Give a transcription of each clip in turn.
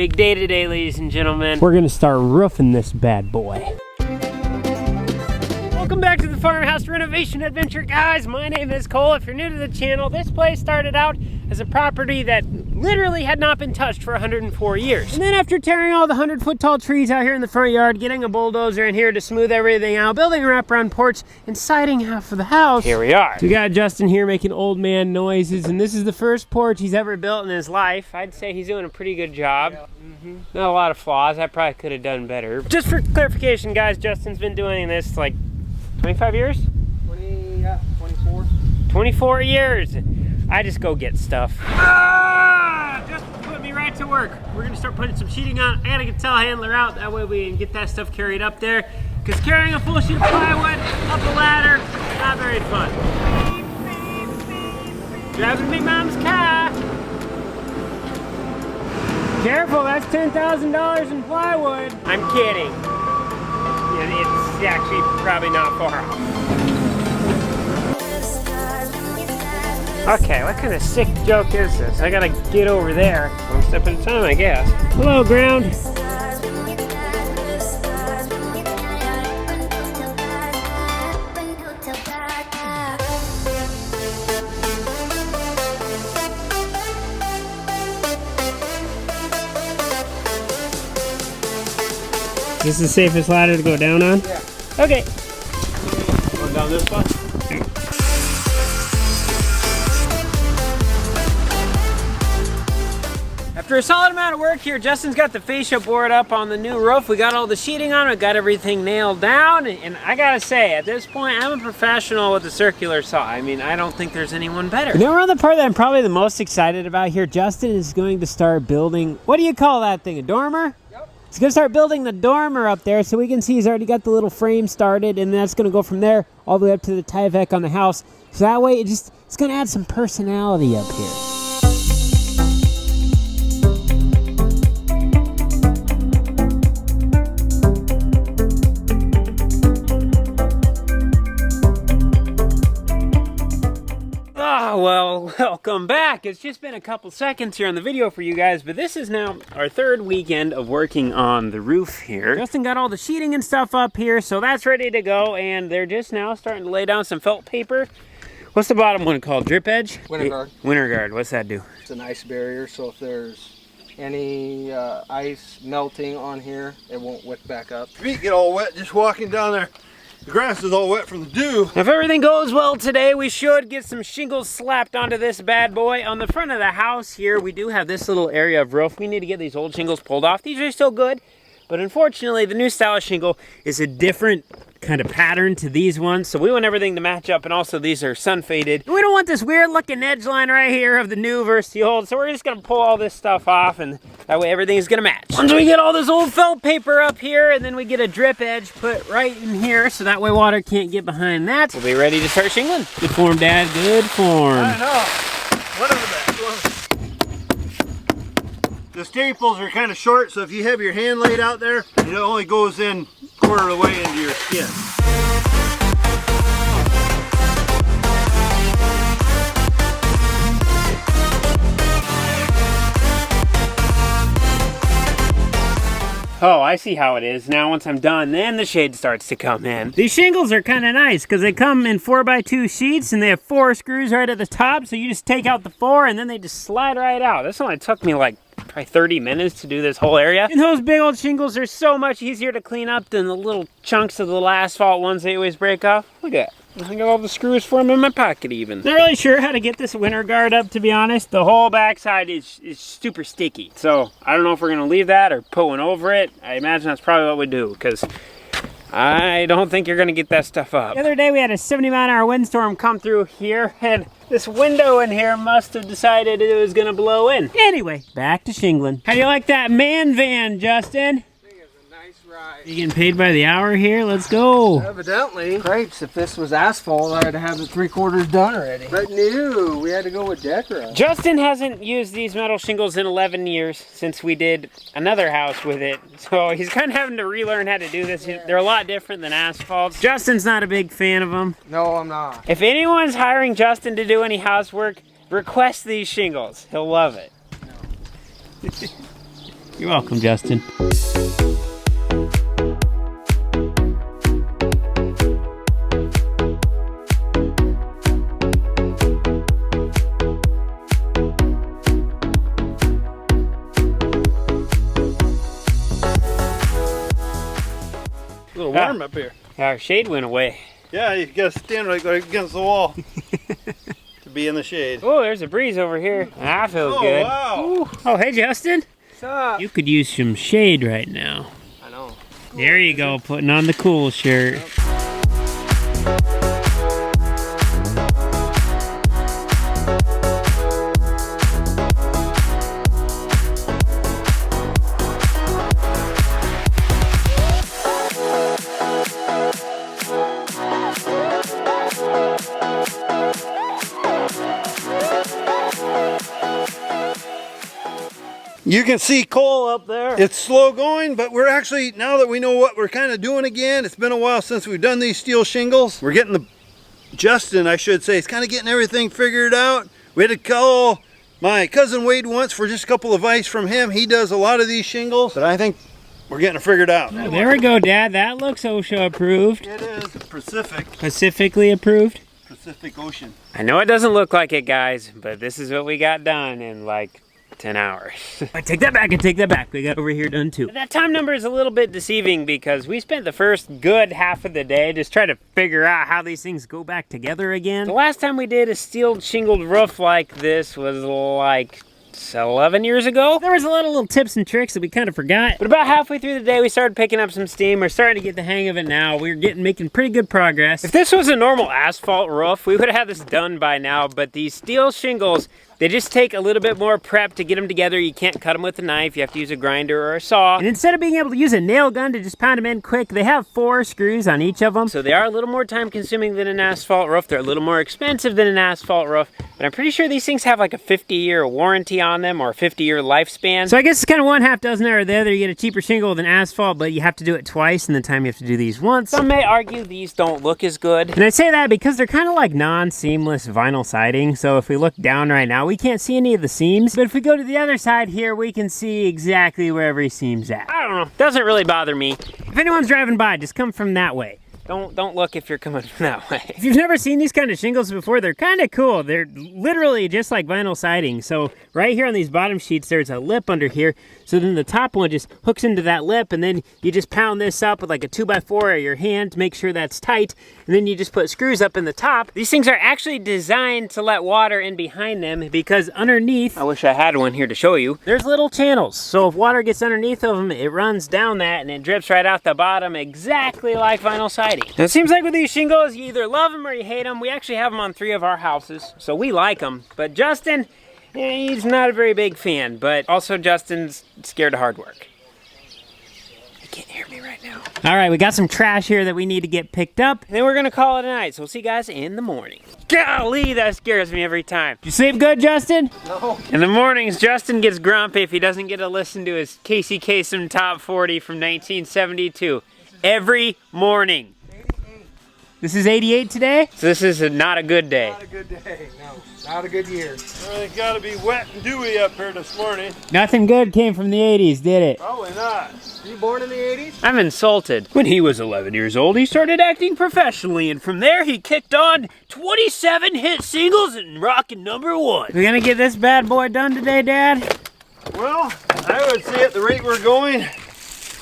Big day today, ladies and gentlemen. We're gonna start roofing this bad boy. Welcome back to the farmhouse renovation adventure, guys. My name is Cole. If you're new to the channel, this place started out as a property that literally had not been touched for 104 years. And then after tearing all the 100-foot tall trees out here in the front yard, getting a bulldozer in here to smooth everything out, building a wraparound porch, and siding half of the house, here we are. So we got Justin here making old man noises, and this is the first porch he's ever built in his life. I'd say he's doing a pretty good job. Yeah. Not a lot of flaws. I probably could have done better. Just for clarification, guys, Justin's been doing this like 25 years? 24. 24 years. I just go get stuff. Just put me right to work. We're gonna start putting some sheeting on. I gotta get the telehandler out, that way we can get that stuff carried up there. Because carrying a full sheet of plywood up the ladder, not very fun. Driving Big Mom's car. Careful, that's $10,000 in plywood. I'm kidding. It's actually probably not far. Okay, what kind of sick joke is this? I gotta get over there. One step at a time, I guess. Hello, ground. This is the safest ladder to go down on? Yeah. Okay. Going down this one? After a solid amount of work here, Justin's got the fascia board up on the new roof. We got all the sheeting on it, got everything nailed down, and I gotta say, at this point, I'm a professional with the circular saw. I mean, I don't think there's anyone better. Now we're on the part that I'm probably the most excited about here. Justin is going to start building, what do you call that thing, a dormer? He's gonna start building the dormer up there, so we can see he's already got the little frame started, and that's gonna go from there all the way up to the Tyvek on the house. So that way, it's gonna add some personality up here. Well, welcome back. It's just been a couple seconds here on the video for you guys, but this is now our third weekend of working on the roof here. Justin got all the sheeting and stuff up here, so that's ready to go, and they're just now starting to lay down some felt paper. What's the bottom one called? Drip edge? Winter guard. Winter guard. What's that do? It's an ice barrier, so if there's any ice melting on here, it won't wick back up. Feet get all wet just walking down there. The grass is all wet from the dew. If everything goes well today, we should get some shingles slapped onto this bad boy. On the front of the house here, we do have this little area of roof. We need to get these old shingles pulled off. These are still good, but unfortunately, the new style of shingle is a different kind of pattern to these ones, so we want everything to match up, and also these are sun faded. We don't want this weird looking edge line right here of the new versus the old, so we're just gonna pull all this stuff off, and that way everything is gonna match. Once we get all this old felt paper up here, and then we get a drip edge put right in here, so that way water can't get behind that, we'll be ready to start shingling. Good form, Dad, good form. I know. What is that? The staples are kind of short, so if you have your hand laid out there, it only goes in quarter of the way into your skin. Oh, I see how it is. Now once I'm done, then the shade starts to come in. These shingles are kind of nice because they come in 4x2 sheets and they have 4 screws right at the top, so you just take out the 4 and then they just slide right out. This only took me like probably 30 minutes to do this whole area. And those big old shingles are so much easier to clean up than the little chunks of the little asphalt ones they always break off. Look at that. I got all the screws for them in my pocket even. Not really sure how to get this winter guard up, to be honest. The whole backside is super sticky. So I don't know if we're gonna leave that or put one over it. I imagine that's probably what we do, because I don't think you're gonna get that stuff up. The other day we had a 70-mile-an-hour windstorm come through here, and this window in here must have decided it was gonna blow in. Anyway, back to shingling. How do you like that man van, Justin? Right. You getting paid by the hour here? Let's go. Evidently. Crepes, if this was asphalt, I'd have it 3/4 done already. But no, we had to go with Decra. Justin hasn't used these metal shingles in 11 years since we did another house with it. So he's kind of having to relearn how to do this. Yeah. They're a lot different than asphalts. Justin's not a big fan of them. No, I'm not. If anyone's hiring Justin to do any housework, request these shingles. He'll love it. No. You're welcome, Justin. A little warm up here. Our shade went away. Yeah, you gotta stand right against the wall to be in the shade. Oh, there's a breeze over here. That feels good. Wow. Ooh. Oh, hey, Justin. What's up? You could use some shade right now. I know. There you go, putting on the cool shirt. Yep. You can see Cole up there. It's slow going, but we're actually, now that we know what we're kind of doing again, it's been a while since we've done these steel shingles. We're getting Justin, I should say, is kind of getting everything figured out. We had to call my cousin Wade once for just a couple of advice from him. He does a lot of these shingles, but I think we're getting it figured out. Oh, there we go, Dad. That looks OSHA approved. It is Pacific. Pacifically approved. Pacific Ocean. I know it doesn't look like it, guys, but this is what we got done in like 10 hours. I take that back and take that back. We got over here done too. That time number is a little bit deceiving because we spent the first good half of the day just trying to figure out how these things go back together again. The last time we did a steel shingled roof like this was like 11 years ago. There was a lot of little tips and tricks that we kind of forgot, but about halfway through the day we started picking up some steam. We're starting to get the hang of it now. We're making pretty good progress. If this was a normal asphalt roof, we would have had this done by now, but these steel shingles, they just take a little bit more prep to get them together. You can't cut them with a knife. You have to use a grinder or a saw. And instead of being able to use a nail gun to just pound them in quick, they have 4 screws on each of them. So they are a little more time consuming than an asphalt roof. They're a little more expensive than an asphalt roof. But I'm pretty sure these things have like a 50-year warranty on them or a 50-year lifespan. So I guess it's kind of one half dozen or the other. You get a cheaper shingle than asphalt, but you have to do it twice in the time you have to do these once. Some may argue these don't look as good. And I say that because they're kind of like non-seamless vinyl siding. So if we look down right now, we can't see any of the seams, but if we go to the other side here, we can see exactly where every seam's at. I don't know, doesn't really bother me. If anyone's driving by, just come from that way. Don't look if you're coming from that way. If you've never seen these kind of shingles before, they're kind of cool. They're literally just like vinyl siding. So right here on these bottom sheets, there's a lip under here. So then the top one just hooks into that lip, and then you just pound this up with like a 2x4 or your hand to make sure that's tight. And then you just put screws up in the top. These things are actually designed to let water in behind them because underneath, I wish I had one here to show you, there's little channels. So if water gets underneath of them, it runs down that and it drips right out the bottom, exactly like vinyl siding. Now it seems like with these shingles, you either love them or you hate them. We actually have them on 3 of our houses, so we like them. But Justin, he's not a very big fan, but also Justin's scared of hard work. He can't hear me right now. All right, we got some trash here that we need to get picked up, and then we're gonna call it a night. So we'll see you guys in the morning. Golly, that scares me every time. Did you sleep good, Justin? No. In the mornings, Justin gets grumpy if he doesn't get to listen to his Casey Kasem Top 40 from 1972 every morning. This is 88 today? So this is not a good day. Not a good day, no. Not a good year. Well, it's got to be wet and dewy up here this morning. Nothing good came from the 80s, did it? Probably not. You born in the 80s? I'm insulted. When he was 11 years old, he started acting professionally, and from there he kicked on 27 hit singles and rocking #1. We gonna get this bad boy done today, Dad? Well, I would say at the rate we're going,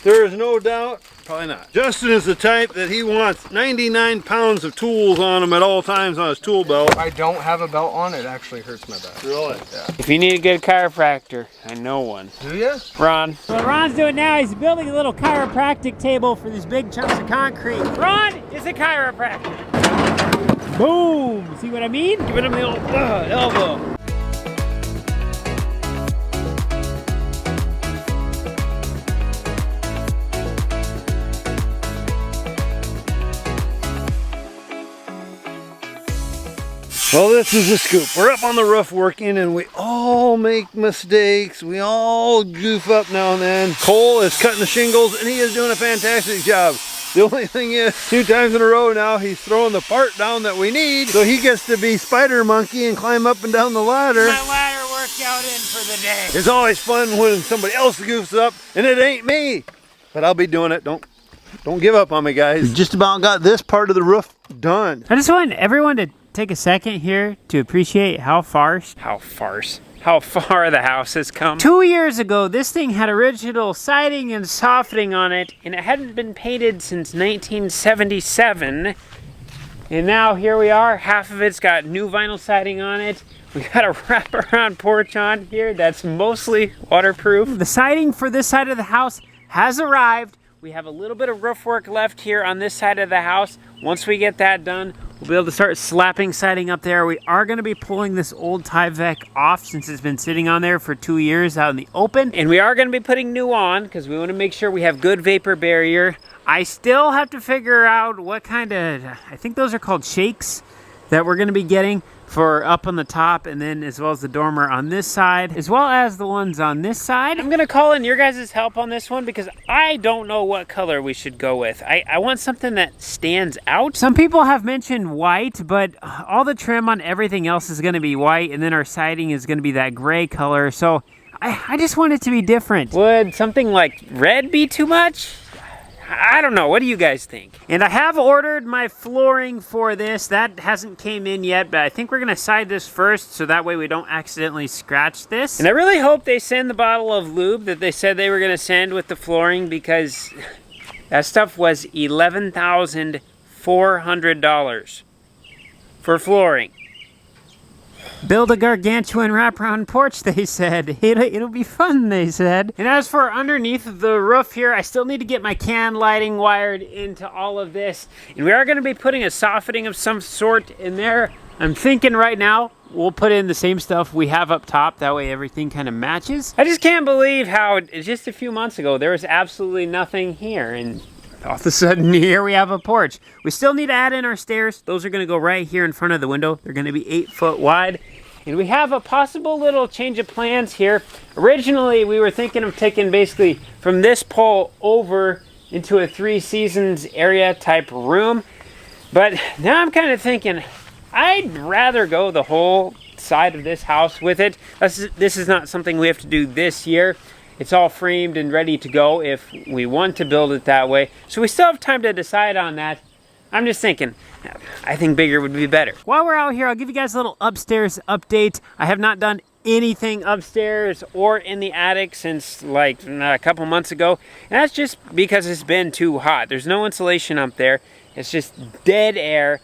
there is no doubt. Probably not. Justin is the type that he wants 99 pounds of tools on him at all times on his tool belt. I don't have a belt on. It actually hurts my back. Really? Yeah. If you need a good chiropractor, I know one. Do you? Ron. So what Ron's doing now, he's building a little chiropractic table for these big chunks of concrete. Ron is a chiropractor. Boom! See what I mean? Giving him the old elbow. Well, this is the scoop. We're up on the roof working and we all make mistakes. We all goof up now and then. Cole is cutting the shingles and he is doing a fantastic job. The only thing is, 2 times in a row now, he's throwing the part down that we need. So he gets to be Spider Monkey and climb up and down the ladder. My ladder workout in for the day. It's always fun when somebody else goofs up, and it ain't me. But I'll be doing it. Don't give up on me, guys. Just about got this part of the roof done. I just want everyone to take a second here to appreciate how far the house has come. 2 years ago, this thing had original siding and softening on it, and it hadn't been painted since 1977. And now here we are, half of it's got new vinyl siding on it. We got a wraparound porch on here that's mostly waterproof. The siding for this side of the house has arrived. We have a little bit of roof work left here on this side of the house. Once we get that done, we'll be able to start slapping siding up there. We are going to be pulling this old Tyvek off since it's been sitting on there for 2 years out in the open. And we are going to be putting new on because we want to make sure we have good vapor barrier. I still have to figure out what kind of, I think those are called shakes that we're going to be getting for up on the top, and then as well as the dormer on this side, as well as the ones on this side. I'm gonna call in your guys' help on this one because I don't know what color we should go with. I want something that stands out. Some people have mentioned white, but all the trim on everything else is gonna be white, and then our siding is gonna be that gray color, so I just want it to be different. Would something like red be too much? I don't know. What do you guys think? And I have ordered my flooring for this. That hasn't came in yet, but I think we're gonna side this first so that way we don't accidentally scratch this. And I really hope they send the bottle of lube that they said they were gonna send with the flooring, because that stuff was $11,400 for flooring. Build a gargantuan wraparound porch, they said. It'll be fun, they said. And as for underneath the roof here, I still need to get my can lighting wired into all of this. And we are going to be putting a softening of some sort in there. I'm thinking right now we'll put in the same stuff we have up top. That way everything kind of matches. I just can't believe how just a few months ago there was absolutely nothing here. And all of a sudden, here we have a porch. We still need to add in our stairs. Those are gonna go right here in front of the window. They're gonna be 8 foot wide. And we have a possible little change of plans here. Originally, we were thinking of taking basically from this pole over into a 3 seasons area type room. But now I'm kind of thinking, I'd rather go the whole side of this house with it. This is not something we have to do this year. It's all framed and ready to go if we want to build it that way. So we still have time to decide on that. I'm just thinking, I think bigger would be better. While we're out here, I'll give you guys a little upstairs update. I have not done anything upstairs or in the attic since like a couple months ago. And that's just because it's been too hot. There's no insulation up there. It's just dead air.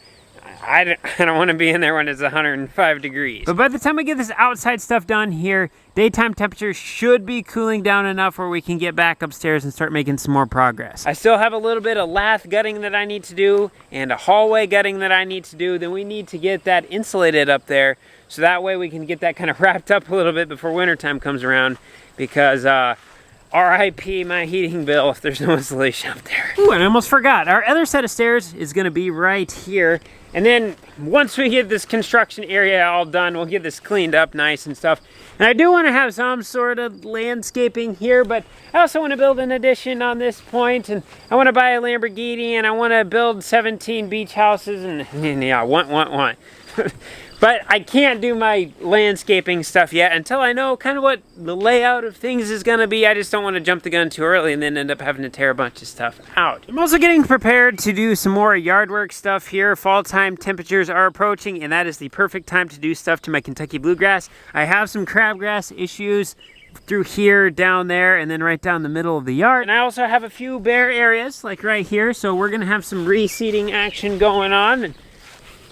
I don't want to be in there when it's 105 degrees. But by the time we get this outside stuff done here, daytime temperatures should be cooling down enough where we can get back upstairs and start making some more progress. I still have a little bit of lath gutting that I need to do and a hallway gutting that I need to do. Then we need to get that insulated up there so that way we can get that kind of wrapped up a little bit before wintertime comes around, because RIP my heating bill if there's no insulation up there. Ooh, and I almost forgot. Our other set of stairs is gonna be right here. And then once we get this construction area all done, we'll get this cleaned up nice and stuff. And I do want to have some sort of landscaping here, but I also want to build an addition on this point, and I want to buy a Lamborghini, and I want to build 17 beach houses, and yeah, want. But I can't do my landscaping stuff yet until I know kind of what the layout of things is going to be. I just don't want to jump the gun too early and then end up having to tear a bunch of stuff out. I'm also getting prepared to do some more yard work stuff here. Fall time temperatures are approaching, and that is the perfect time to do stuff to my Kentucky bluegrass. I have some crabgrass issues through here, down there, and then right down the middle of the yard. And I also have a few bare areas, like right here, so we're going to have some reseeding action going on. And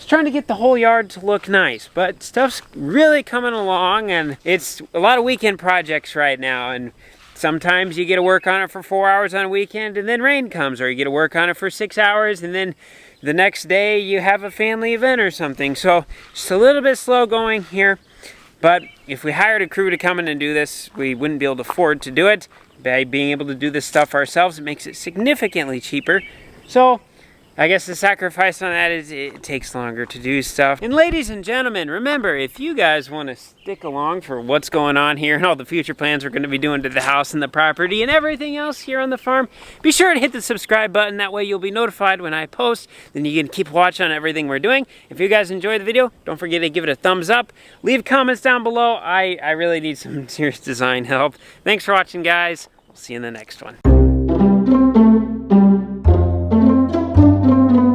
trying to get the whole yard to look nice, but stuff's really coming along, and it's a lot of weekend projects right now, and sometimes you get to work on it for 4 hours on a weekend and then rain comes, or you get to work on it for 6 hours and then the next day you have a family event or something. So just a little bit slow going here, but if we hired a crew to come in and do this, we wouldn't be able to afford to do it. By being able to do this stuff ourselves, it makes it significantly cheaper. So I guess the sacrifice on that is it takes longer to do stuff. And ladies and gentlemen, remember, if you guys want to stick along for what's going on here and all the future plans we're going to be doing to the house and the property and everything else here on the farm, be sure to hit the subscribe button. That way you'll be notified when I post. Then you can keep watching on everything we're doing. If you guys enjoyed the video, don't forget to give it a thumbs up. Leave comments down below. I really need some serious design help. Thanks for watching, guys. We'll see you in the next one.